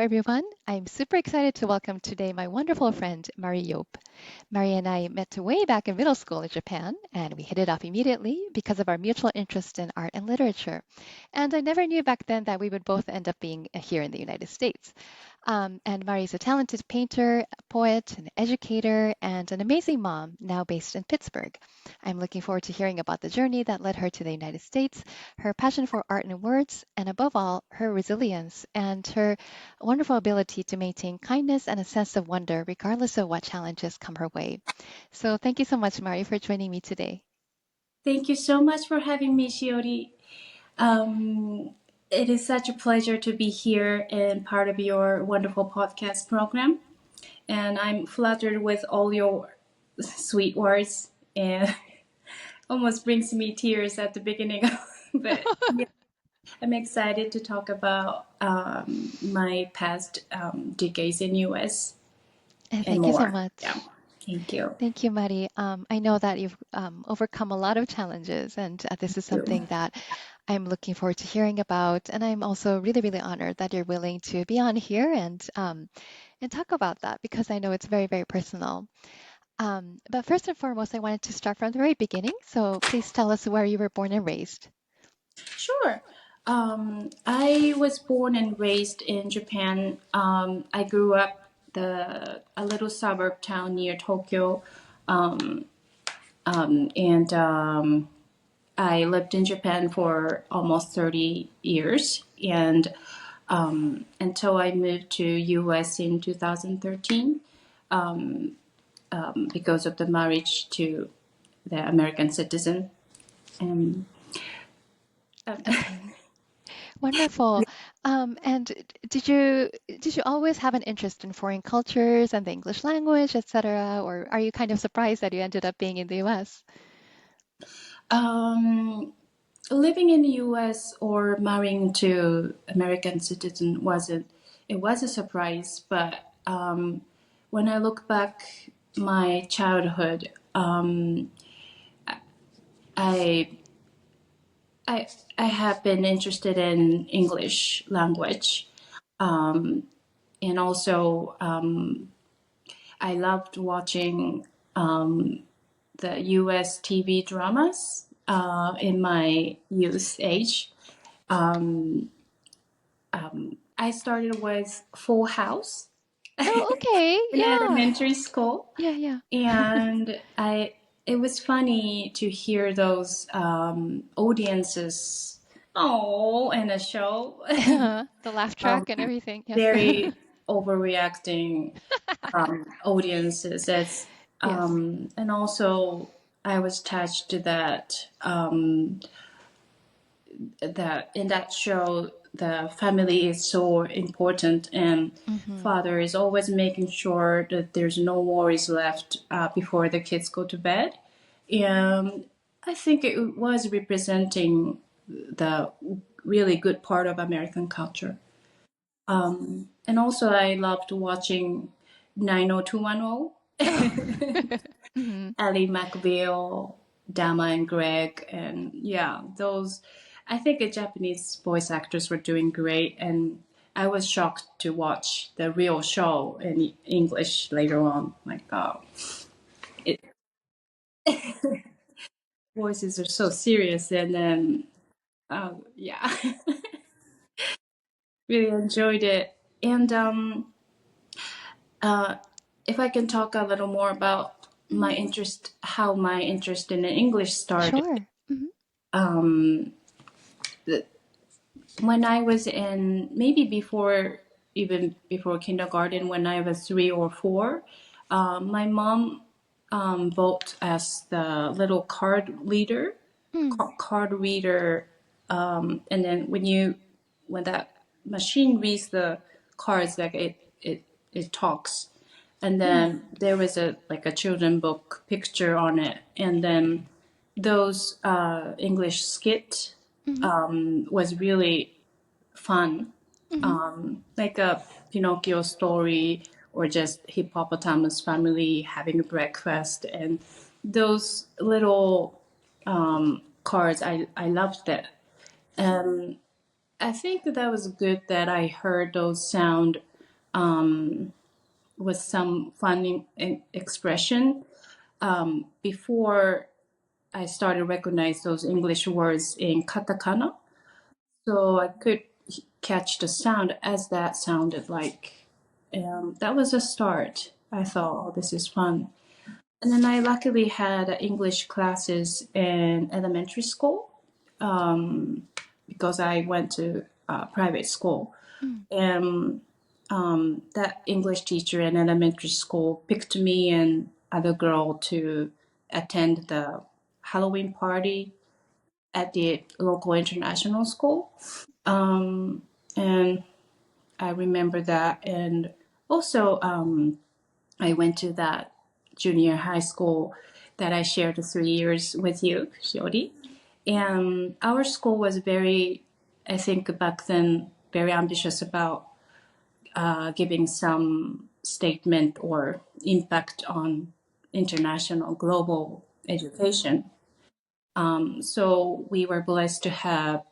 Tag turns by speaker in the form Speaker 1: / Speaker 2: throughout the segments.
Speaker 1: everyone. I'm super excited to welcome today my wonderful friend, Mari Yobp. Mari and I met way back in middle school in Japan, and we hit it off immediately because of our mutual interest in art and literature. And I never knew back then that we would both end up being here in the United States. And Mari is a talented painter, a poet, an educator, and an amazing mom now based in Pittsburgh. I'm looking forward to hearing about the journey that led her to the United States, her passion for art and words, and above all, her resilience and her wonderful ability to maintain kindness and a sense of wonder regardless of what challenges come her way. So thank you so much, Mari, for joining me today.
Speaker 2: Thank you so much for having me, Shiori. It is such a pleasure to be here and part of your wonderful podcast program. And I'm flattered with all your sweet words and almost brings me tears at the beginning. But yeah, I'm excited to talk about my past decades in US and
Speaker 1: Thank you so
Speaker 2: more.
Speaker 1: much.
Speaker 2: Yeah. Thank you.
Speaker 1: Thank you, Mari. I know that you've overcome a lot of challenges, and this is something that I'm looking forward to hearing about. And I'm also really, really honored that you're willing to be on here and talk about that because I know it's very, very personal. But first and foremost, I wanted to start from the very beginning. So please tell us where you were born and raised.
Speaker 2: Sure. I was born and raised in Japan. I grew up a little suburb town near Tokyo, and I lived in Japan for almost 30 years, and until I moved to US in 2013 because of the marriage to the American citizen. Um,
Speaker 1: Wonderful. And did you always have an interest in foreign cultures and the English language, etc., or are you kind of surprised that you ended up being in the U.S.?
Speaker 2: Living in the US or marrying to American citizen was a surprise, but when I look back my childhood, I I I have been interested in English language, and also I loved watching the US TV dramas in my youth age. I started with Full House
Speaker 1: Oh, okay.
Speaker 2: in
Speaker 1: Yeah.
Speaker 2: elementary school,
Speaker 1: Yeah, yeah.
Speaker 2: and it was funny to hear those audiences in a show
Speaker 1: The laugh track and everything. Yes.
Speaker 2: very overreacting audiences. It's
Speaker 1: Yes.
Speaker 2: and also I was touched that in that show the family is so important, and father is always making sure that there's no worries left before the kids go to bed. And I think it was representing the really good part of American culture. And also I loved watching 90210. Ellie McBeal, Dama and Greg, and yeah, those. I think the Japanese voice actors were doing great, and I was shocked to watch the real show in English later on. Like, it, voices are so serious, and then yeah, really enjoyed it. And if I can talk a little more about my interest, how my interest in English started.
Speaker 1: Sure.
Speaker 2: When I was in maybe even before kindergarten, when I was 3 or 4, my mom bought us the little card reader, and then when that machine reads the cards, like it talks, and then there was a children book picture on it, and then those English skit was really fun, like a Pinocchio story or just Hippopotamus family having a breakfast, and those little cards. I loved it. I think that was good that I heard those sound with some fun expression. Before I started to recognize those English words in katakana, so I could catch the sound as that sounded like. That was a start. I thought, oh, this is fun. And then I luckily had English classes in elementary school because I went to private school.
Speaker 1: Mm.
Speaker 2: And that English teacher in elementary school picked me and other girl to attend the Halloween party at the local international school. And I remember that. And also, I went to that junior high school that I shared 3 years with you, Shiori. And our school was very, I think back then, very ambitious about giving some statement or impact on international global education. So we were blessed to have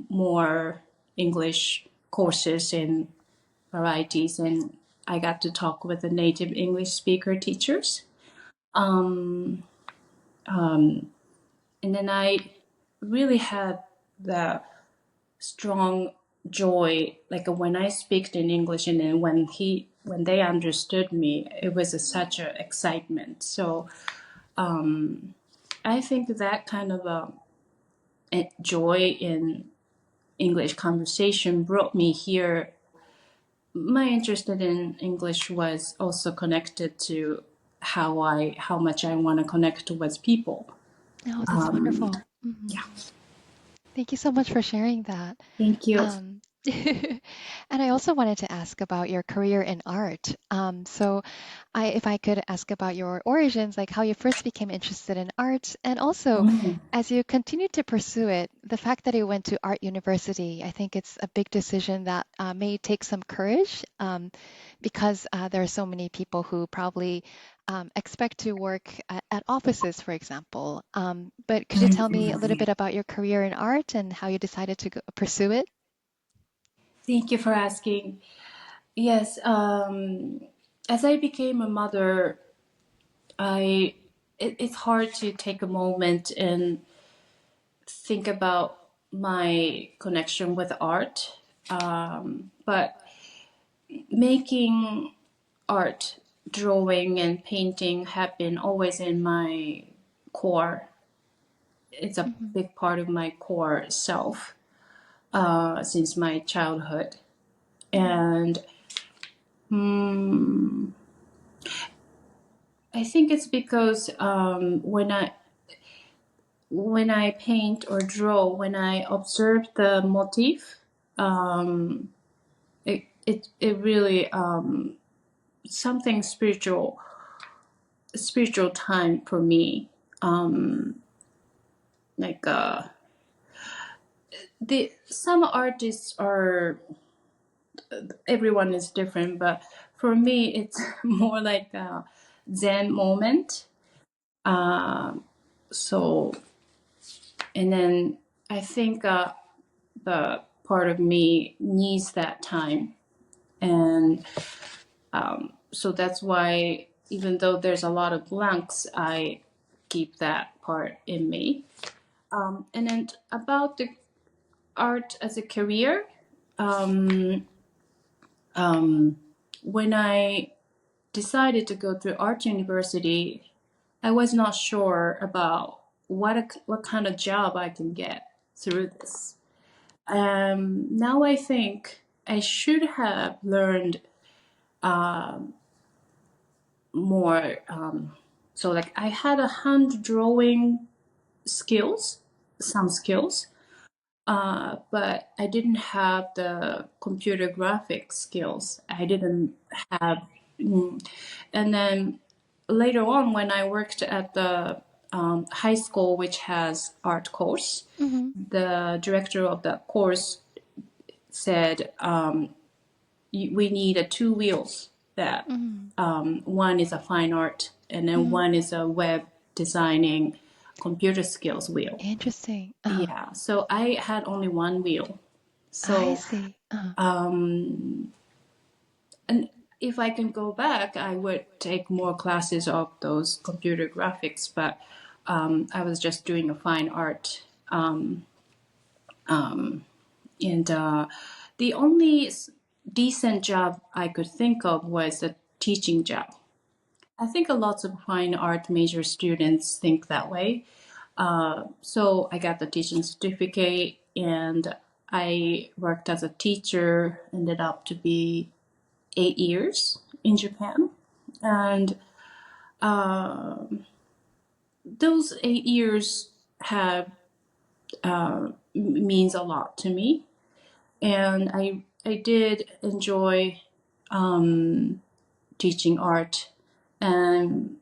Speaker 2: more English courses and varieties, and I got to talk with the native English speaker teachers. And then I really had the strong joy, like when I speak in English, and then when they understood me, it was such a excitement. So I think that kind of a joy in English conversation brought me here. My interest in English was also connected to how much I want to connect with people.
Speaker 1: Oh, that's wonderful. Hmm.
Speaker 2: Yeah,
Speaker 1: Thank you so much for sharing that.
Speaker 2: thank you.
Speaker 1: Um, and I also wanted to ask about your career in art. If I could ask about your origins, like how you first became interested in art, and also
Speaker 2: Mm,
Speaker 1: as you continued to pursue it, the fact that you went to art university, I think it's a big decision that may take some courage because there are so many people who probably expect to work at offices, for example. But could you tell me a little bit about your career in art and how you decided to pursue it?
Speaker 2: thank you for asking. Yes, as I became a mother, it's hard to take a moment and think about my connection with art. But making art, drawing and painting have been always in my core. It's a
Speaker 1: Hmm.
Speaker 2: big part of my core self since my childhood.
Speaker 1: Hmm.
Speaker 2: And I think it's because when I paint or draw, when I observe the motif, it really something spiritual time for me. Like the some artists are everyone is different, but for me it's more like a Zen moment. So and then I think the part of me needs that time, and so that's why even though there's a lot of blanks, I keep that part in me. And then about the art as a career, when I decided to go to art university, I was not sure about what kind of job I can get through this. Now I think I should have learned more. So like I had a hand drawing skills, some skills, but I didn't have the computer graphics skills. I didn't have, and then later on when I worked at the high school, which has art course,
Speaker 1: Hmm.
Speaker 2: the director of the course said we need two wheels that
Speaker 1: Hmm.
Speaker 2: one is a fine art and then
Speaker 1: Hmm.
Speaker 2: one is a web designing computer skills wheel.
Speaker 1: Interesting.
Speaker 2: Yeah, so I had only one wheel.
Speaker 1: I
Speaker 2: So
Speaker 1: see.
Speaker 2: and if I can go back, I would take more classes of those computer graphics, but I was just doing a fine art. And the only decent job I could think of was a teaching job. I think a lot of fine art major students think that way. So I got the teaching certificate and I worked as a teacher, ended up to be 8 years in Japan. And those 8 years have means a lot to me. And I did enjoy teaching art. And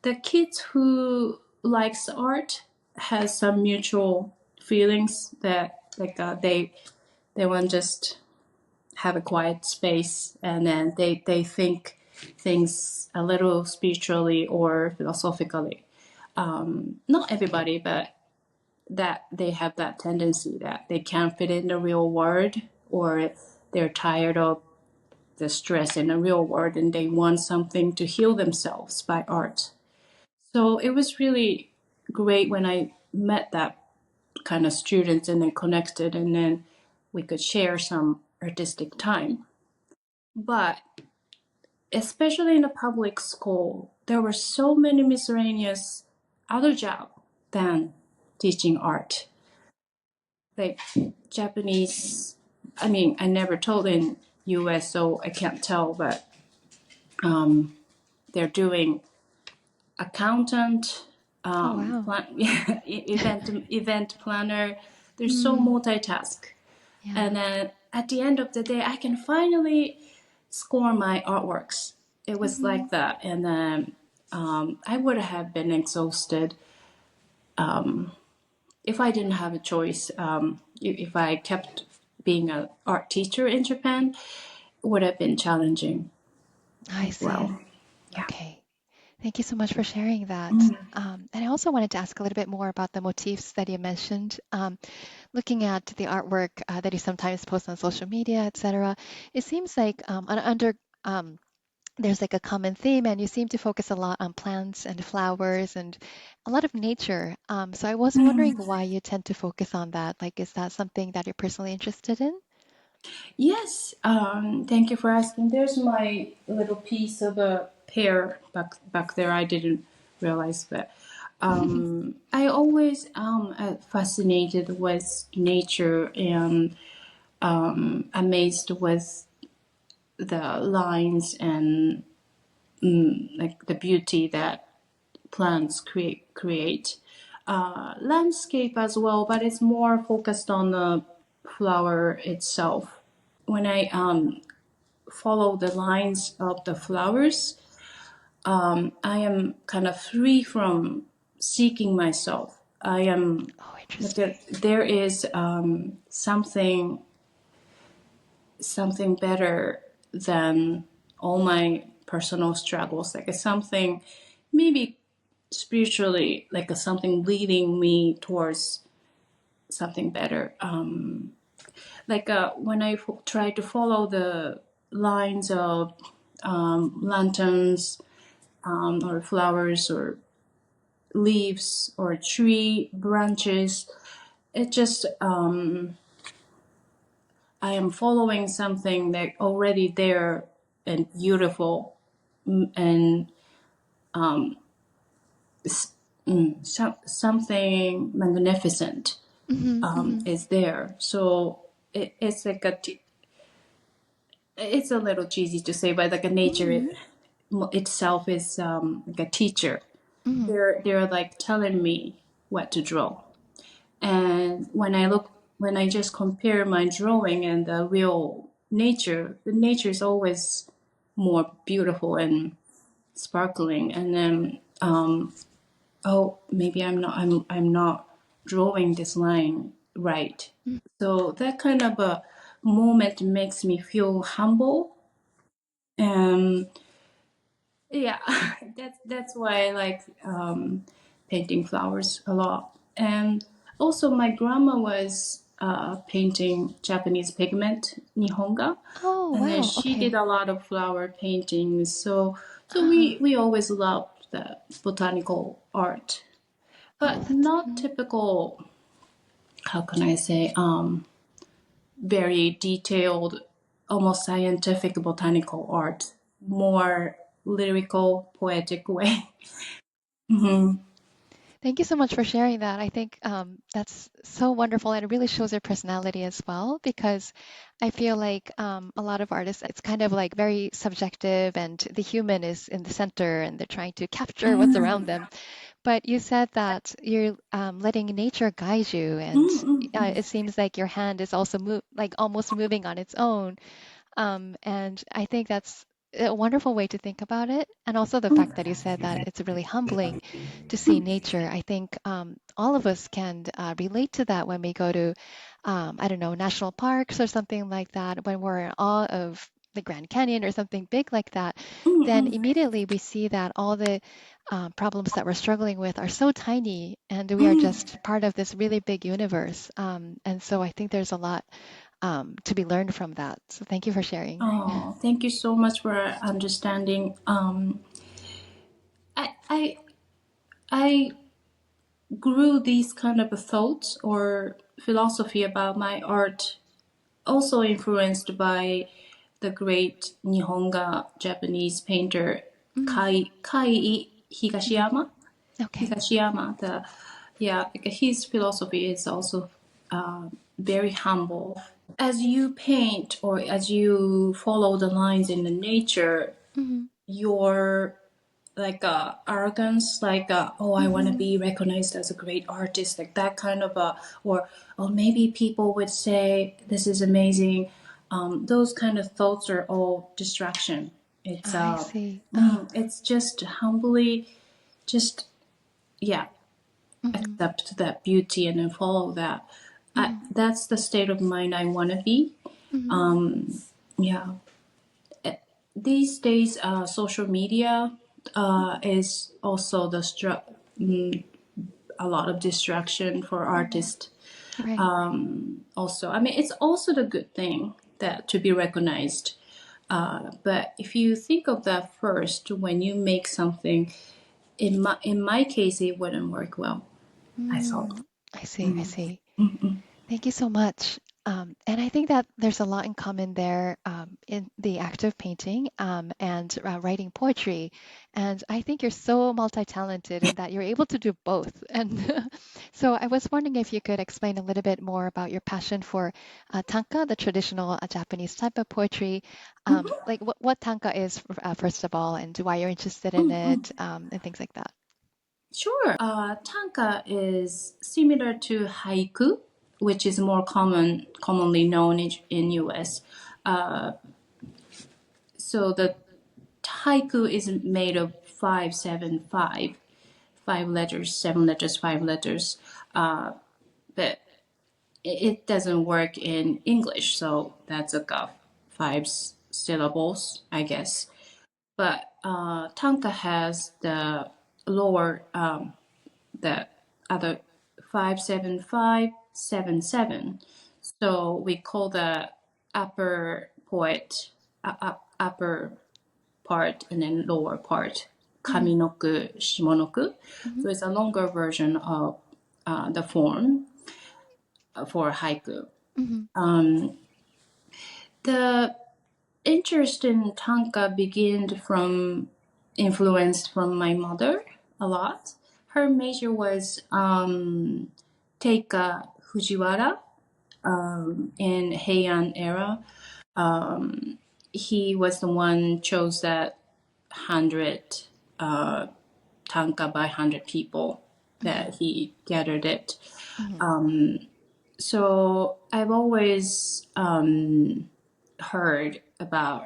Speaker 2: the kids who likes art has some mutual feelings that like they want just have a quiet space and then they think things a little spiritually or philosophically. Not everybody, but that they have that tendency that they can't fit in the real world or they're tired of the stress in the real world and they want something to heal themselves by art. So it was really great when I met that kind of students and then connected and then we could share some artistic time. But especially in a public school, there were so many miscellaneous other jobs than teaching art. Like Japanese, I mean, I never taught in US, so I can't tell, but they're doing accountant,
Speaker 1: Oh, wow.
Speaker 2: event planner. They're so
Speaker 1: Mm,
Speaker 2: multitask. And
Speaker 1: yeah.
Speaker 2: then at the end of the day, I can finally score my artworks. It was
Speaker 1: Hmm.
Speaker 2: like that. And then I would have been exhausted if I didn't have a choice. If I kept being an art teacher in Japan, it would have been challenging
Speaker 1: I
Speaker 2: as
Speaker 1: see.
Speaker 2: well. Yeah.
Speaker 1: Okay. Thank you so much for sharing that. And I also wanted to ask a little bit more about the motifs that you mentioned. Looking at the artwork that you sometimes post on social media, etc., it seems like there's like a common theme, and you seem to focus a lot on plants and flowers and a lot of nature. So I was wondering why you tend to focus on that. Like, is that something that you're personally interested in?
Speaker 2: Yes, thank you for asking. There's my little piece of a pear back there. I didn't realize that. I always am fascinated with nature and amazed with the lines and like the beauty that plants create. Landscape as well, but it's more focused on the flower itself. When I follow the lines of the flowers, I am kind of free from seeking myself. I am
Speaker 1: Oh,
Speaker 2: like
Speaker 1: interesting.
Speaker 2: there is something better than all my personal struggles. Like it's something maybe spiritually, like a something leading me towards something better. Like when I try to follow the lines of lanterns or flowers or leaves or tree branches. It just I am following something that already there and beautiful and something magnificent
Speaker 1: Hmm. Hmm.
Speaker 2: is there. So it's like it's a little cheesy to say, but like a nature
Speaker 1: Hmm.
Speaker 2: itself is like a teacher.
Speaker 1: Hmm.
Speaker 2: They're like telling me what to draw. And when I just compare my drawing and the real nature, the nature is always more beautiful and sparkling. And then, oh, maybe I'm not drawing this line right. So that kind of a moment makes me feel humble. And yeah, that's why I like painting flowers a lot. And also, my grandma was painting Japanese pigment, Nihonga.
Speaker 1: Oh,
Speaker 2: And then
Speaker 1: wow.
Speaker 2: she did
Speaker 1: Okay.
Speaker 2: a lot of flower paintings. So
Speaker 1: Uh-huh.
Speaker 2: we always loved the botanical art,
Speaker 1: Oh,
Speaker 2: but
Speaker 1: that's
Speaker 2: not typical, how can I say, very detailed, almost scientific botanical art, more lyrical, poetic way. Hmm.
Speaker 1: Thank you so much for sharing that. I think that's so wonderful, and it really shows your personality as well. Because I feel like a lot of artists, it's kind of like very subjective, and the human is in the center, and they're trying to capture what's around them. But you said that you're letting nature guide you, and
Speaker 2: Mm-mm.
Speaker 1: it seems like your hand is also like almost moving on its own. And I think that's a wonderful way to think about it. And also the fact that you said that it's really humbling to see nature. I think all of us can relate to that when we go to, I don't know, national parks or something like that, when we're in awe of the Grand Canyon or something big like that, then
Speaker 2: Mm-mm.
Speaker 1: immediately we see that all the problems that we're struggling with are so tiny and we are
Speaker 2: Mm.
Speaker 1: just part of this really big universe. And so I think there's a lot to be learned from that. So thank you for sharing.
Speaker 2: Oh, thank you so much for understanding. I, I, I grew these kind of thoughts or philosophy about my art, also influenced by the great Nihonga Japanese painter
Speaker 1: Mm,
Speaker 2: Kai
Speaker 1: mhm.
Speaker 2: Higashiyama.
Speaker 1: Okay.
Speaker 2: Higashiyama, yeah, his philosophy is also very humble. As you paint or as you follow the lines in the nature,
Speaker 1: Hmm.
Speaker 2: your like arrogance, like oh, I want to
Speaker 1: Hmm.
Speaker 2: be recognized as a great artist, like that kind of or maybe people would say this is amazing. Those kind of thoughts are all distraction. It's
Speaker 1: I see.
Speaker 2: it's just humbly, just yeah,
Speaker 1: Hmm.
Speaker 2: accept that beauty and then follow that.
Speaker 1: Hmm.
Speaker 2: That's the state of mind I want to be.
Speaker 1: Hmm.
Speaker 2: Yeah. These days, social media is also a lot of distraction for
Speaker 1: Hmm.
Speaker 2: artists.
Speaker 1: Right.
Speaker 2: Also, I mean, it's also the good thing that to be recognized. But if you think of that first, when you make something, in my case, it wouldn't work well. I thought.
Speaker 1: Mm, I see. I see. Thank you so much. And I think that there's a lot in common there in the act of painting and writing poetry. And I think you're so multi-talented in that you're able to do both. And so I was wondering if you could explain a little bit more about your passion for Tanka, the traditional Japanese type of poetry. Like what Tanka is, first of all, and why you're interested in it, and things like that.
Speaker 2: Sure. Tanka is similar to haiku, which is more commonly known in US. Uh, so the haiku is made of 5 7 5, 5 letters, 7 letters, 5 letters. But it doesn't work in English, so that's a five syllables, I guess. But Tanka has the lower the other 5 7 5 7 7. So we call the upper poet upper part and then lower part
Speaker 1: Hmm.
Speaker 2: kaminoku shimonoku.
Speaker 1: Hmm.
Speaker 2: So it's a longer version of the form for haiku.
Speaker 1: Hmm.
Speaker 2: The interest in tanka began from influenced from my mother a lot. Her major was Teika Fujiwara in Heian era. He was the one chose that 100 uh, tanka by 100 people
Speaker 1: Hmm.
Speaker 2: that he gathered it.
Speaker 1: Hmm.
Speaker 2: So I've always heard about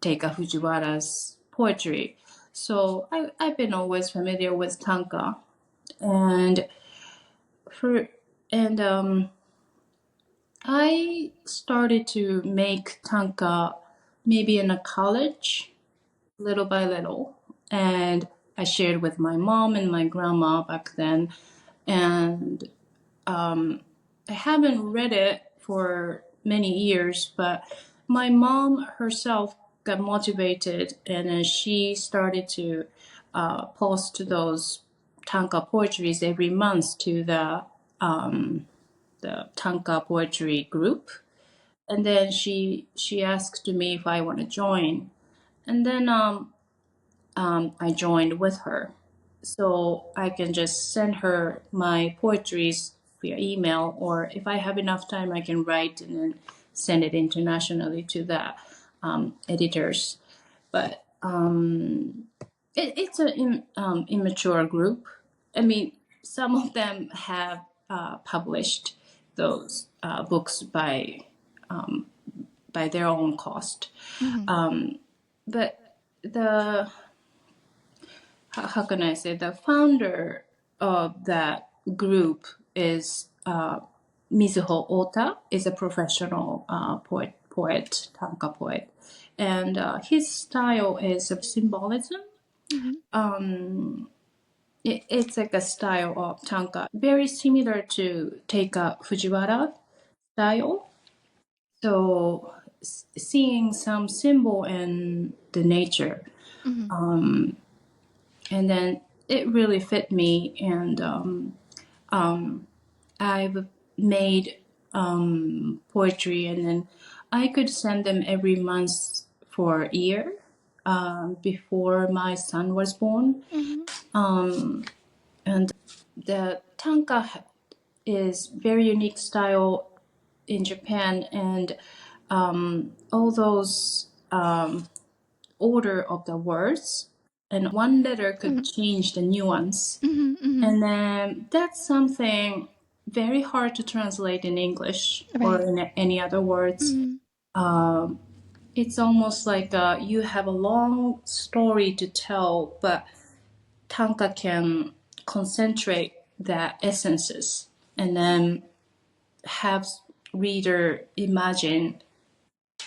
Speaker 2: Teika Fujiwara's poetry. So I've been always familiar with tanka, and for and I started to make tanka maybe in a college, little by little, and I shared with my mom and my grandma back then, and I haven't read it for many years, but my mom herself got motivated, and then she started to post those Tanka poetries every month to the Tanka poetry group. And then she asked me if I want to join, and then I joined with her. So I can just send her my poetries via email, or if I have enough time, I can write and then send it internationally to the editors. But it's an immature group. I mean, some of them have published those books by their own cost.
Speaker 1: Mm-hmm.
Speaker 2: But the how can I say, the founder of that group is Mizuho Ota, is a professional poet, tanka poet, and his style is of symbolism.
Speaker 1: Mm-hmm.
Speaker 2: It's like a style of tanka, very similar to Teika Fujiwara style. So seeing some symbol in the nature,
Speaker 1: Mm-hmm.
Speaker 2: and then it really fit me, and I've made poetry, and then I could send them every month for a year before my son was born.
Speaker 1: Mm-hmm.
Speaker 2: And the tanka is very unique style in Japan, and all those order of the words, and one letter could change the nuance.
Speaker 1: Mm-hmm. Mm-hmm.
Speaker 2: And then that's something very hard to translate in English or
Speaker 1: Right.
Speaker 2: in any other words.
Speaker 1: Mm-hmm.
Speaker 2: It's almost like you have a long story to tell, but Tanka can concentrate the essences and then have reader imagine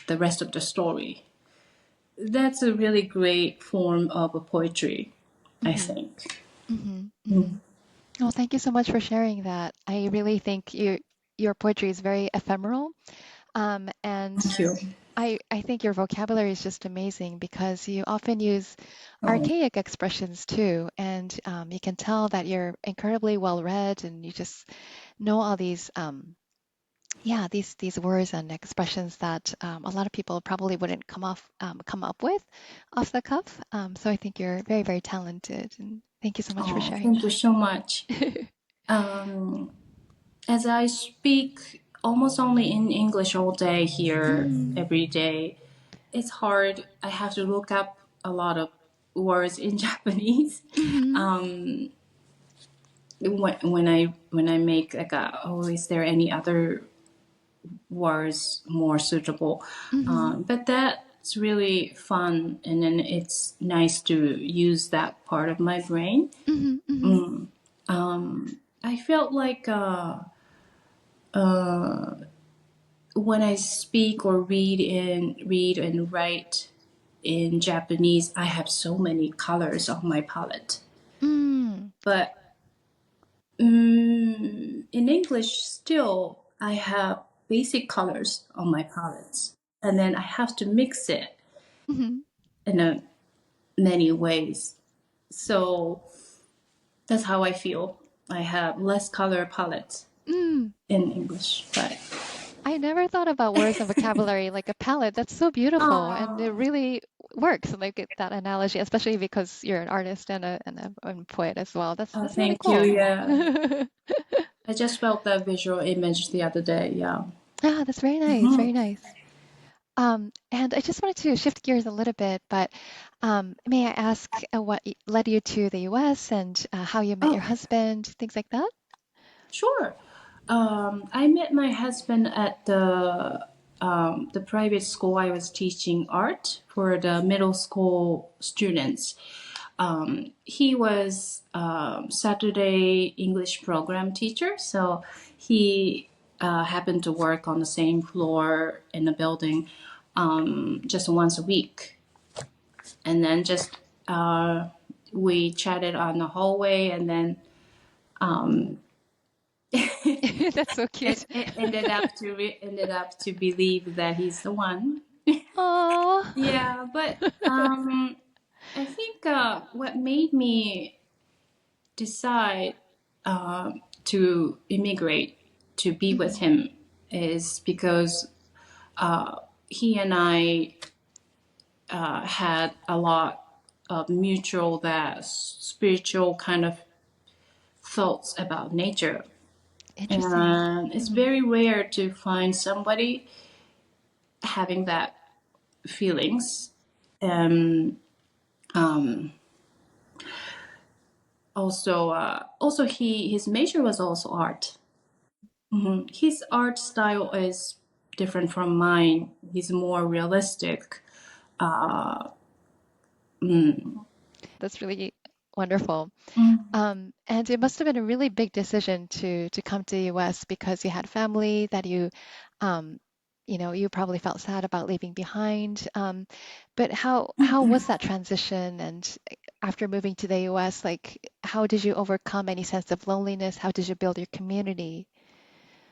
Speaker 2: the rest of the story. That's a really great form of a poetry, I
Speaker 1: Mm-hmm.
Speaker 2: think.
Speaker 1: Mm-hmm. Mm-hmm. Well, thank you so much for sharing that. I really think your poetry is very ephemeral, and
Speaker 2: Thank you.
Speaker 1: I think your vocabulary is just amazing because you often use
Speaker 2: Oh,
Speaker 1: archaic expressions too, and you can tell that you're incredibly well read, and you just know all these yeah, these words and expressions that a lot of people probably wouldn't come up with off the cuff. So I think you're very, very talented, and thank you so much for
Speaker 2: oh,
Speaker 1: sharing
Speaker 2: thank you so much.
Speaker 1: that.
Speaker 2: Um, as I speak almost only in English all day here,
Speaker 1: Mm,
Speaker 2: every day, it's hard. I have to look up a lot of words in Japanese.
Speaker 1: mhm,
Speaker 2: When I make like oh, is there any other words more suitable?
Speaker 1: mhm,
Speaker 2: But that's really fun, and then it's nice to use that part of my brain.
Speaker 1: mhm, mhm,
Speaker 2: I felt like when I speak or read and write in Japanese, I have so many colors on my palette.
Speaker 1: mm,
Speaker 2: But in English, still I have basic colors on my palettes, and then I have to mix it
Speaker 1: mhm,
Speaker 2: in many ways. So that's how I feel. I have less color palettes
Speaker 1: mm.
Speaker 2: in English, but
Speaker 1: I never thought about words and vocabulary like a palette. That's so beautiful, and it
Speaker 2: oh,
Speaker 1: really works. Like that analogy, especially because you're an artist and a poet as well. That's really
Speaker 2: thank you.
Speaker 1: cool.
Speaker 2: Yeah, I just felt that visual image the other day. Yeah.
Speaker 1: Ah, that's very nice, very nice. And I just wanted to shift gears a little bit, but may I ask what led you to the US and how you met your
Speaker 2: Oh,
Speaker 1: husband, things like that?
Speaker 2: sure. I met my husband at the private school I was teaching art for the middle school students. He was Saturday English program teacher, so he happened to work on the same floor in the building just once a week, and then just we chatted on the hallway, and then
Speaker 1: That's so cute.
Speaker 2: It ended up to believe that he's the one.
Speaker 1: Oh.
Speaker 2: Yeah, but I think what made me decide to immigrate to be with
Speaker 1: Hmm.
Speaker 2: him is because he and I had a lot of mutual that spiritual kind of thoughts about nature.
Speaker 1: Interesting.
Speaker 2: And it's
Speaker 1: Hmm.
Speaker 2: very rare to find somebody having that feelings. And also his major was also art. His art style is different from mine. He's more realistic.
Speaker 1: That's really wonderful.
Speaker 2: Mm,
Speaker 1: And it must have been a really big decision to come to the US because you had family that um, you probably felt sad about leaving behind. But how was that transition? And after moving to the US, like how did you overcome any sense of loneliness? How did you build your community?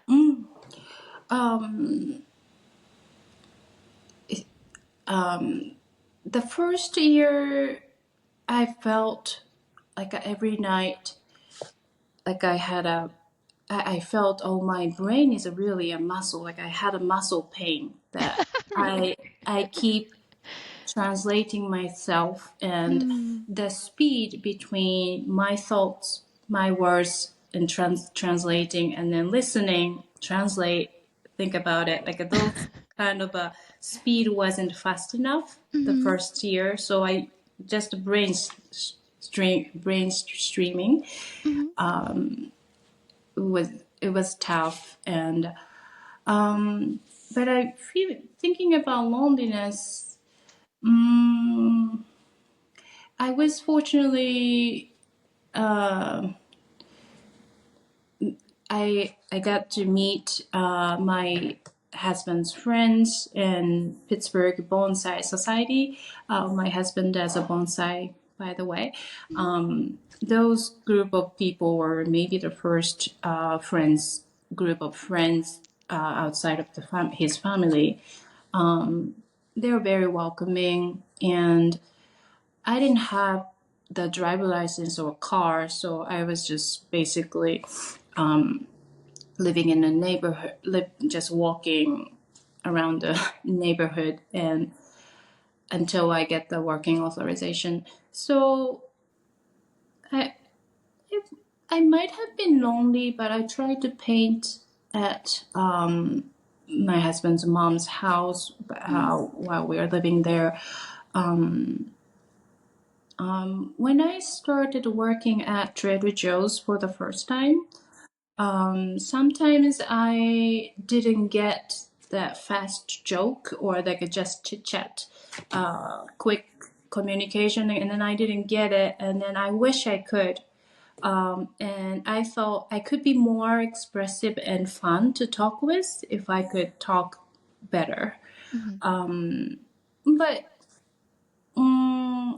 Speaker 2: mm. Um, the first year, I felt like every night, like I felt, oh, my brain is really a muscle. Like I had a muscle pain that
Speaker 1: Really?
Speaker 2: I I keep translating myself, and
Speaker 1: Mm.
Speaker 2: the speed between my thoughts, my words, and translating, and then listening, translate, think about it. Like those kind of a speed wasn't fast enough the
Speaker 1: Hmm.
Speaker 2: first year, so I just brainstorming
Speaker 1: Hmm.
Speaker 2: it was tough. And but I feel thinking about loneliness. Mm, I was fortunately I got to meet my husband's friends in Pittsburgh Bonsai Society. My husband does a bonsai, by the way. Those group of people were maybe the first friends group of friends outside of his family. They were very welcoming, and I didn't have the driver license or car, so I was just basically living in a neighborhood, just walking around the neighborhood, and until I get the working authorization. So I, I might have been lonely, but I tried to paint at my husband's mom's house
Speaker 1: Hmm.
Speaker 2: while we were living there. When I started working at Trader Joe's for the first time, sometimes I didn't get that fast joke or like a just chit chat, quick communication, and then I didn't get it, and then I wish I could. And I thought I could be more expressive and fun to talk with if I could talk better.
Speaker 1: Hmm.
Speaker 2: But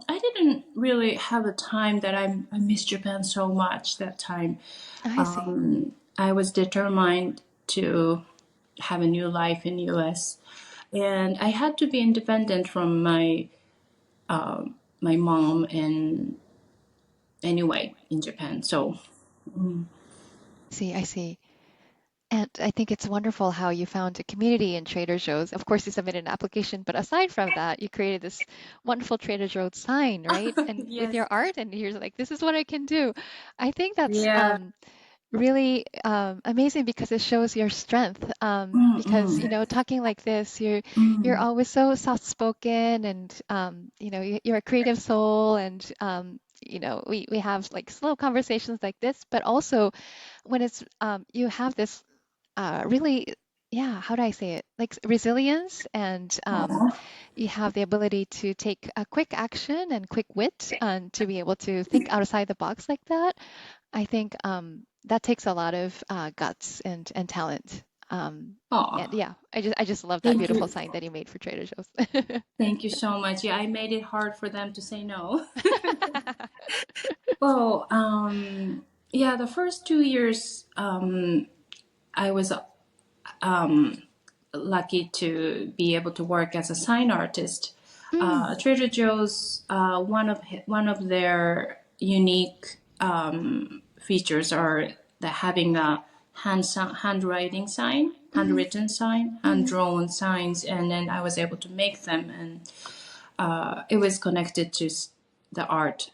Speaker 2: I didn't really have a time that I missed Japan so much that time.
Speaker 1: I see.
Speaker 2: I was determined to have a new life in US, and I had to be independent from my mom and anyway in Japan. So
Speaker 1: See, I see. And I think it's wonderful how you found a community in Trader Joe's. Of course, you submitted an application, but aside from that, you created this wonderful Trader Joe's sign, right? And with
Speaker 2: yes,
Speaker 1: your art, and you're like, this is what I can do. I think that's
Speaker 2: yeah,
Speaker 1: really amazing because it shows your strength. Because
Speaker 2: mm,
Speaker 1: talking like this, you're
Speaker 2: mm,
Speaker 1: always so soft-spoken, and you're a creative soul, and we have like slow conversations like this, but also when it's you have this really, yeah, how do I say it? Like resilience, and
Speaker 2: mm.
Speaker 1: you have the ability to take a quick action and quick wit and to be able to think outside the box like that. I think that takes a lot of guts and talent. And
Speaker 2: Oh,
Speaker 1: yeah, I just love that
Speaker 2: thank
Speaker 1: beautiful
Speaker 2: you,
Speaker 1: sign that you made for Trader Joe's.
Speaker 2: thank you so much. Yeah, I made it hard for them to say no. Well, Yeah, the first 2 years, I was lucky to be able to work as a sign artist.
Speaker 1: Mm,
Speaker 2: Trader Joe's, one of their unique features are the having a handwriting sign,
Speaker 1: mm,
Speaker 2: handwritten sign, hand
Speaker 1: mm.
Speaker 2: drawn signs, and then I was able to make them, and it was connected to the art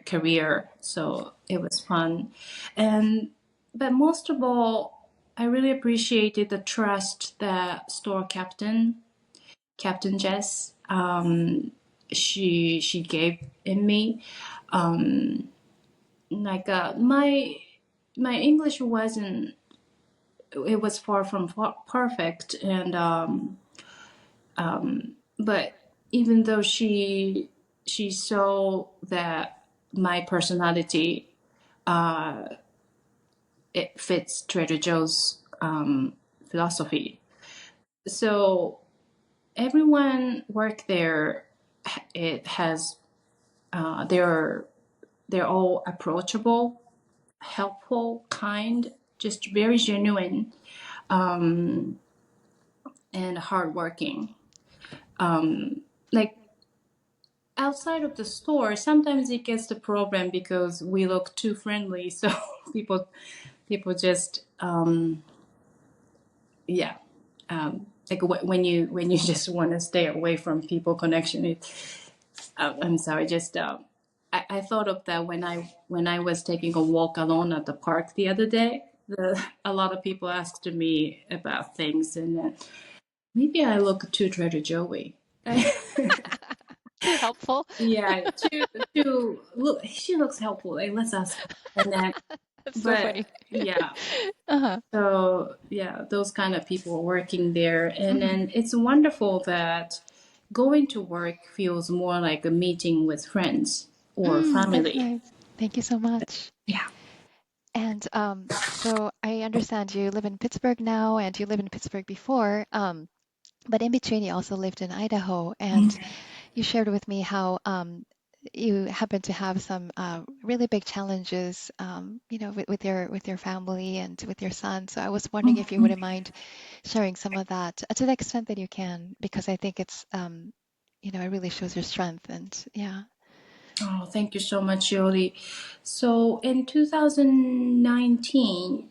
Speaker 2: career, so it was fun. And but most of all, I really appreciated the trust that store Captain Jess, she gave in me. Like my English wasn't, it was far from perfect, and but even though she saw that my personality, it fits Trader Joe's philosophy. So everyone work there. It has they're all approachable, helpful, kind, just very genuine, and hardworking. Like outside of the store, sometimes it gets the problem because we look too friendly. So people just yeah, like when you just want to stay away from people connection. I'm sorry, just I thought of that when I was taking a walk alone at the park the other day. A lot of people asked me about things, and maybe I look too Trader Joey.
Speaker 1: Too helpful.
Speaker 2: Yeah, to look, she looks helpful. Like, let's ask her. And then,
Speaker 1: That's so
Speaker 2: but
Speaker 1: funny.
Speaker 2: yeah,
Speaker 1: Uh-huh.
Speaker 2: so yeah, those kind of people are working there, and
Speaker 1: Mhm.
Speaker 2: then it's wonderful that going to work feels more like a meeting with friends or
Speaker 1: That's
Speaker 2: family.
Speaker 1: nice. Thank you so much.
Speaker 2: Yeah.
Speaker 1: And so I understand you live in Pittsburgh now, and you lived in Pittsburgh before, but in between you also lived in Idaho, and you shared with me how you happen to have some really big challenges, with your family and with your son. So I was wondering if you wouldn't mind sharing some of that to the extent that you can, because I think it really shows your strength. And yeah.
Speaker 2: Oh, thank you so much, Yoli. So in 2019,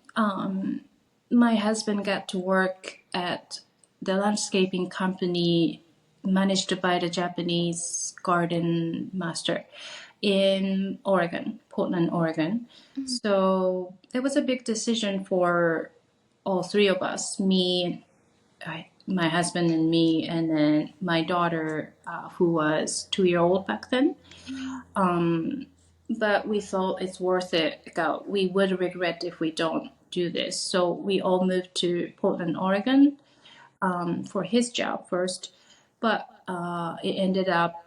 Speaker 2: my husband got to work at the landscaping company managed by the Japanese garden master in Oregon, Portland, Oregon.
Speaker 1: Mhm.
Speaker 2: So it was a big decision for all three of us, my husband and me, and then my daughter, who was 2 year old back then.
Speaker 1: Mhm.
Speaker 2: But we thought it's worth it. We would regret if we don't do this. So we all moved to Portland, Oregon, for his job first. But it ended up,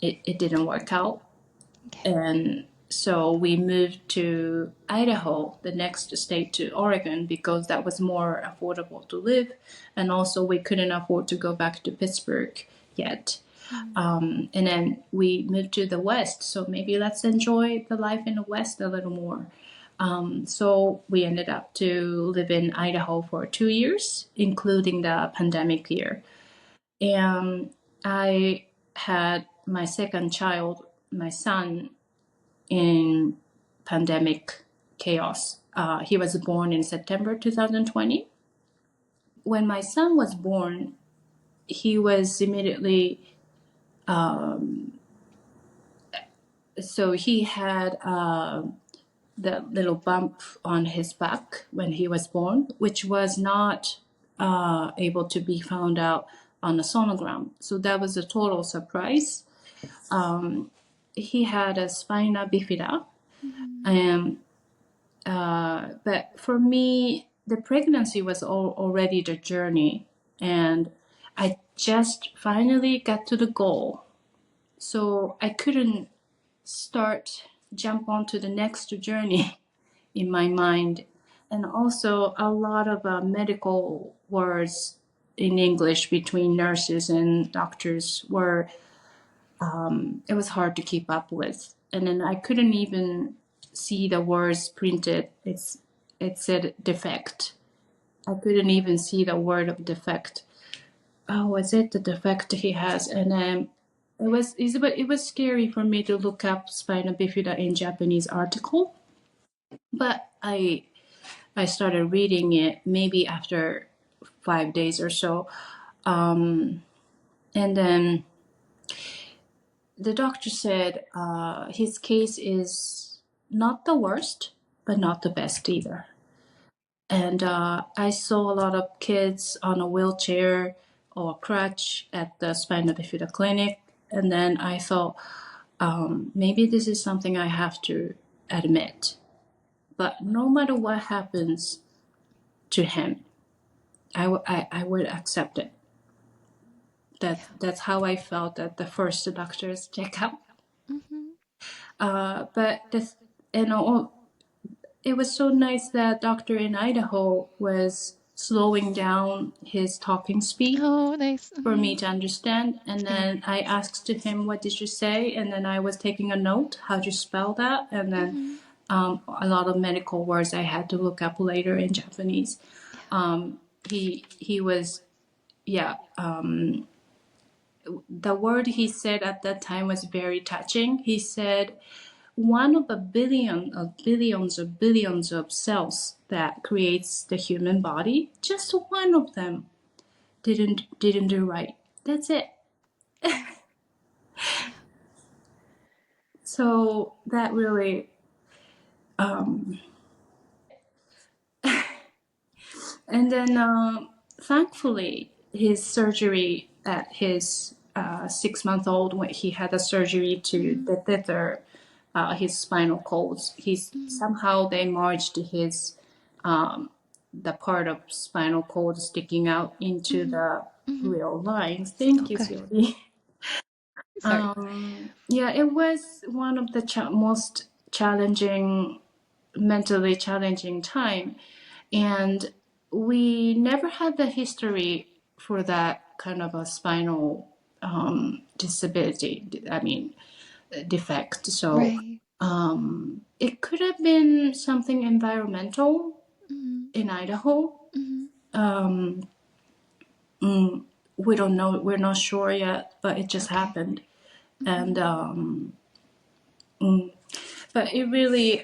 Speaker 2: it didn't work out.
Speaker 1: Okay.
Speaker 2: And so we moved to Idaho, the next state to Oregon, because that was more affordable to live. And also, we couldn't afford to go back to Pittsburgh yet.
Speaker 1: Mhm.
Speaker 2: And then we moved to the West. So maybe let's enjoy the life in the West a little more. So we ended up to live in Idaho for 2 years, including the pandemic year. And I had my second child, my son, in pandemic chaos. He was born in September 2020. When my son was born, he was immediately, so he had the little bump on his back when he was born, which was not able to be found out on a sonogram. So that was a total surprise. He had a spina bifida,
Speaker 1: Mhm.
Speaker 2: and but for me, the pregnancy was already the journey, and I just finally got to the goal. So I couldn't jump onto the next journey in my mind. And also, a lot of medical words in English between nurses and doctors it was hard to keep up with. And then I couldn't even see the words printed. It said defect. I couldn't even see the word of defect. Oh, was it the defect he has? And it was scary for me to look up spina bifida in Japanese article, but I started reading it maybe after 5 days or so, and then the doctor said his case is not the worst, but not the best either. And I saw a lot of kids on a wheelchair or crutch at the spina bifida clinic, and then I thought maybe this is something I have to admit. But no matter what happens to him, I would accept it. That's how I felt at the first doctor's checkup.
Speaker 1: Mm-hmm.
Speaker 2: But this, and all, it was so nice that doctor in Idaho was slowing down his talking speed
Speaker 1: Oh, nice.
Speaker 2: for
Speaker 1: Mm-hmm.
Speaker 2: me to understand. And
Speaker 1: Yeah.
Speaker 2: then I asked him, "What did you say?" And then I was taking a note, how to spell that, and then
Speaker 1: Mm-hmm.
Speaker 2: a lot of medical words I had to look up later in Japanese.
Speaker 1: Yeah.
Speaker 2: He was, yeah. The word he said at that time was very touching. He said, "One of a billions of cells that creates the human body, just one of them didn't do right. That's it."
Speaker 1: Yeah.
Speaker 2: So that really, and then thankfully his surgery at his 6 month old, when he had a surgery to
Speaker 1: Mm-hmm.
Speaker 2: tether his spinal colds, he's
Speaker 1: Mm-hmm.
Speaker 2: somehow they merged his the part of spinal cord sticking out into
Speaker 1: Mm-hmm.
Speaker 2: the
Speaker 1: Mm-hmm.
Speaker 2: real lines. Thank
Speaker 1: Oh,
Speaker 2: you,
Speaker 1: good.
Speaker 2: Sylvie.
Speaker 1: Sorry.
Speaker 2: Yeah, it was one of the most challenging, mentally challenging time, and we never had the history for that kind of a spinal disability. I mean, defect. So
Speaker 1: Right.
Speaker 2: it could have been something environmental
Speaker 1: Mm-hmm.
Speaker 2: in Idaho.
Speaker 1: Mm-hmm.
Speaker 2: Um, we don't know. We're not sure yet, but it just
Speaker 1: Okay.
Speaker 2: happened,
Speaker 1: Mm-hmm.
Speaker 2: and but it really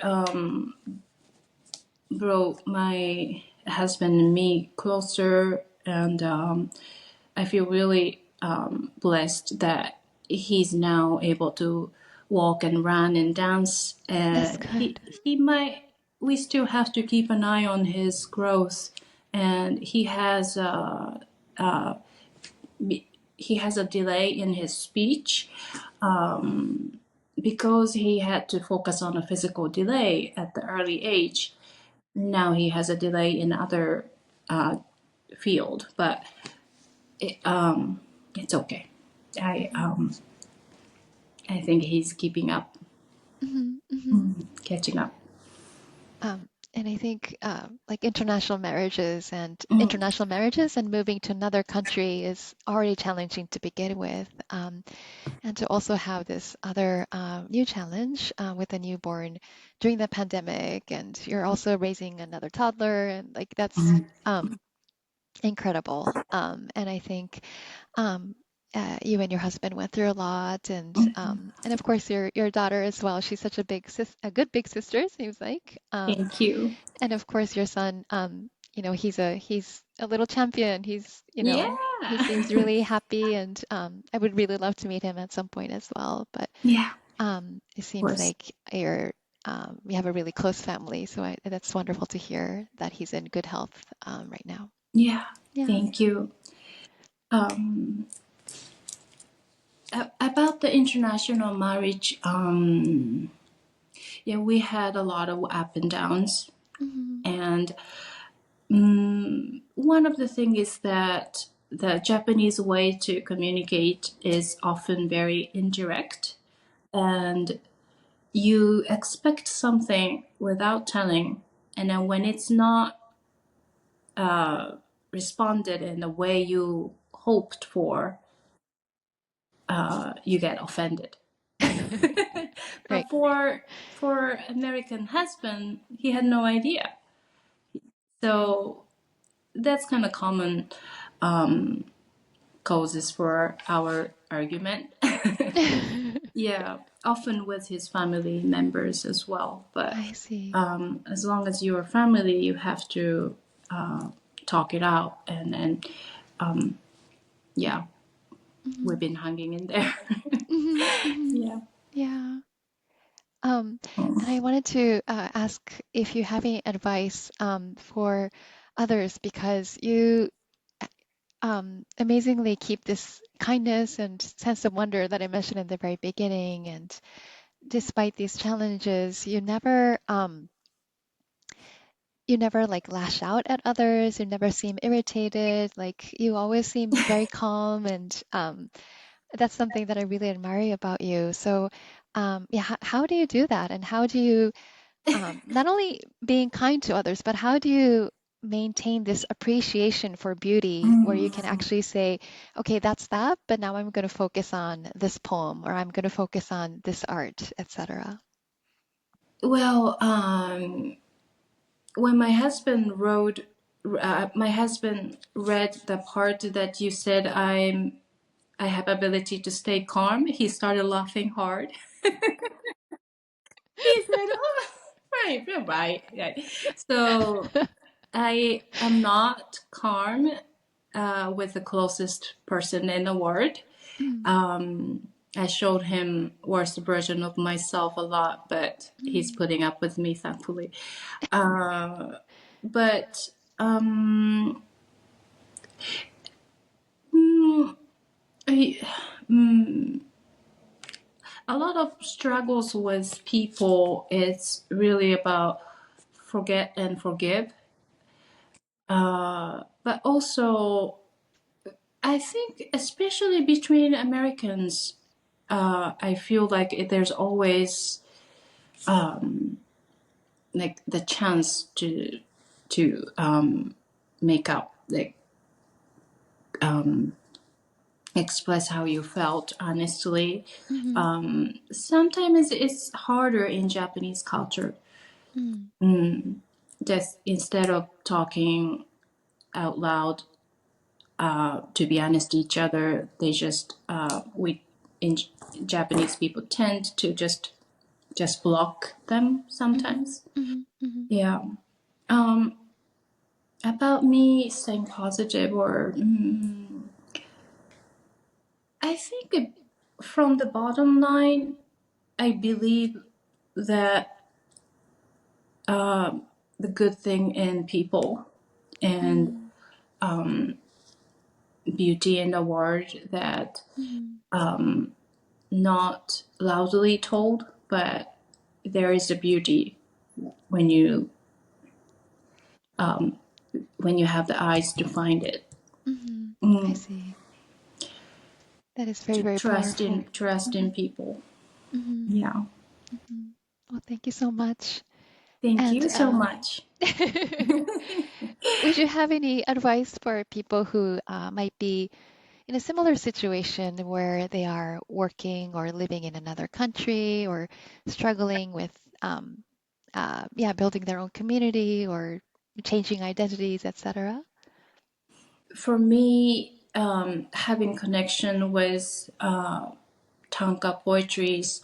Speaker 2: brought my husband and me closer, and I feel really blessed that he's now able to walk and run and dance.
Speaker 1: That's
Speaker 2: He
Speaker 1: good.
Speaker 2: he might. We still have to keep an eye on his growth, and he has a delay in his speech because he had to focus on a physical delay at the early age. Now he has a delay in other field, but it, it's okay. I
Speaker 1: Mm-hmm.
Speaker 2: um, I think he's keeping up,
Speaker 1: Mm-hmm. Mm-hmm.
Speaker 2: catching up.
Speaker 1: And I think like international marriages and moving to another country is already challenging to begin with. And to also have this other new challenge with a newborn during the pandemic, and you're also raising another toddler, and like that's incredible. And I think um, you and your husband went through a lot, and of course your daughter as well. She's such a good big sister, seems like.
Speaker 2: Thank you.
Speaker 1: And of course your son, he's a little champion.
Speaker 2: Yeah,
Speaker 1: He seems really happy, and I would really love to meet him at some point as well. But
Speaker 2: yeah,
Speaker 1: it
Speaker 2: of
Speaker 1: seems
Speaker 2: course.
Speaker 1: like you have a really close family, so that's wonderful to hear that he's in good health right now.
Speaker 2: Yeah,
Speaker 1: Yeah.
Speaker 2: thank you. Um, about the international marriage, yeah, we had a lot of up and downs,
Speaker 1: Hmm.
Speaker 2: and one of the things is that the Japanese way to communicate is often very indirect, and you expect something without telling, and then when it's not responded in the way you hoped for, you get offended.
Speaker 1: Right.
Speaker 2: But for American husband, he had no idea. So that's kind of common causes for our argument. Yeah, often with his family members as well. But
Speaker 1: I see.
Speaker 2: as long as you're family, you have to talk it out. And yeah,
Speaker 1: Mhm.
Speaker 2: we've been hanging in there.
Speaker 1: Mhm. Mhm.
Speaker 2: Yeah.
Speaker 1: Yeah. Um, and I wanted to ask if you have any advice for others because you amazingly keep this kindness and sense of wonder that I mentioned in the very beginning. And despite these challenges, you never like lash out at others. You never seem irritated. Like you always seem very calm, and that's something that I really admire about you. So, yeah, how do you do that? And how do you not only being kind to others, but how do you maintain this appreciation for beauty where you can actually say, okay, that's that, but now I'm going to focus on this poem or I'm going to focus on this art, etc.
Speaker 2: Well, when my husband read the part that you said I have ability to stay calm. He started laughing hard. He said, "Oh, right, you're right." Right. So I am not calm with the closest person in the world.
Speaker 1: Mm,
Speaker 2: I showed him worst version of myself a lot, but he's
Speaker 1: mm,
Speaker 2: putting up with me, thankfully. Uh, but um, mm, I, mm, a lot of struggles with people. It's really about forget and forgive. But also, I think, especially between Americans, I feel like there's always like the chance to make up, like express how you felt honestly.
Speaker 1: mhm,
Speaker 2: Sometimes it's harder in Japanese culture.
Speaker 1: mm,
Speaker 2: Just instead of talking out loud, to be honest to each other, they just we in Japanese people tend to just block them
Speaker 1: mhm,
Speaker 2: sometimes.
Speaker 1: mhm, mhm,
Speaker 2: Yeah. Um, about me staying positive, or I think from the bottom line, I believe that the good thing in people and
Speaker 1: mm,
Speaker 2: beauty in the world that
Speaker 1: mhm,
Speaker 2: not loudly told, but there is a beauty when you when you have the eyes to find it.
Speaker 1: mhm. I
Speaker 2: Mm.
Speaker 1: see. That is very,
Speaker 2: To
Speaker 1: very powerful.
Speaker 2: trust in
Speaker 1: Mhm,
Speaker 2: people.
Speaker 1: mhm,
Speaker 2: Yeah.
Speaker 1: mhm. Well, thank you so much.
Speaker 2: Thank
Speaker 1: And
Speaker 2: you so much.
Speaker 1: would you have any advice for people who might be in a similar situation where they are working or living in another country or struggling with, yeah, building their own community or changing identities, etc.?
Speaker 2: For me, having connection with Tanka poetries,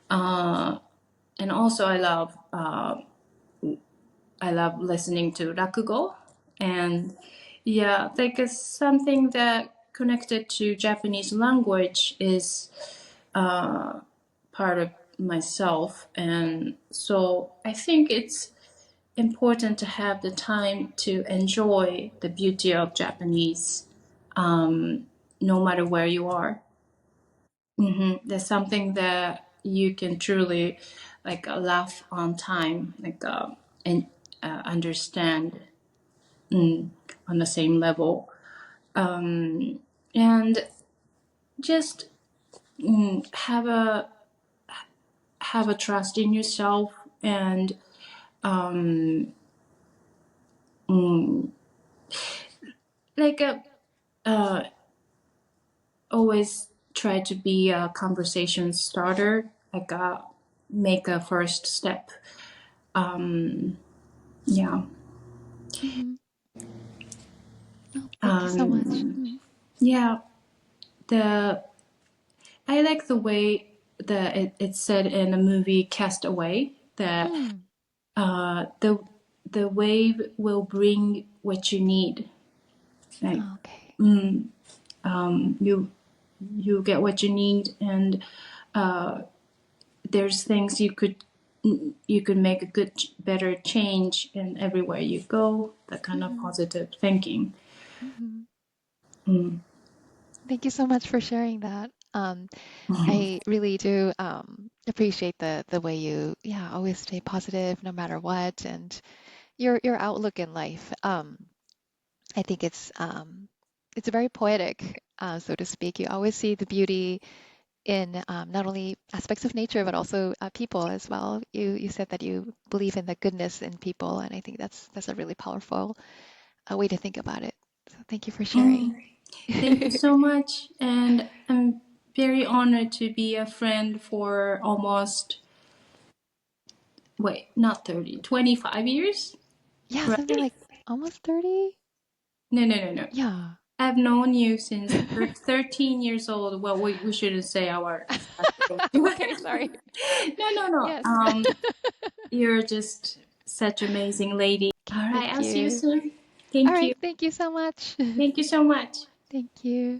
Speaker 2: uh, and also I love listening to rakugo, and yeah, like it's something that connected to Japanese language is part of myself, and so I think it's important to have the time to enjoy the beauty of Japanese, no matter where you are. There's something that you can truly like laugh on time, like and understand on the same level, and just have a trust in yourself and like always try to be a conversation starter. like make a first step. Yeah.
Speaker 1: Hmm. Oh, thank you so much.
Speaker 2: Um, yeah. The I like the way that it's said in the movie Castaway that
Speaker 1: Mm.
Speaker 2: the wave will bring what you need. Like
Speaker 1: Okay.
Speaker 2: you get what you need, and there's things you could make a good, better change in everywhere you go. That kind of
Speaker 1: Hmm.
Speaker 2: positive thinking.
Speaker 1: Hmm.
Speaker 2: Mm.
Speaker 1: Thank you so much for sharing that. I really do appreciate the way you, yeah, always stay positive no matter what, and your outlook in life. I think it's very poetic, so to speak. You always see the beauty in not only aspects of nature but also people as well. You said that you believe in the goodness in people, and I think that's a really powerful way to think about it. So thank you for sharing.
Speaker 2: Mm. Thank you so much, and I'm very honored to be a friend for almost, wait, not 30, 25 years,
Speaker 1: Yeah, something
Speaker 2: right?
Speaker 1: like almost 30.
Speaker 2: No, no, no, no.
Speaker 1: Yeah.
Speaker 2: I've known you since 13 years old. Well, we shouldn't say our exact age.
Speaker 1: Okay, sorry.
Speaker 2: No, no, no.
Speaker 1: Yes.
Speaker 2: You're just such amazing lady. All
Speaker 1: Okay,
Speaker 2: right,
Speaker 1: thank
Speaker 2: I'll see you
Speaker 1: you.
Speaker 2: soon.
Speaker 1: All
Speaker 2: Thank you.
Speaker 1: right, thank you so much.
Speaker 2: Thank you so much.
Speaker 1: Thank you.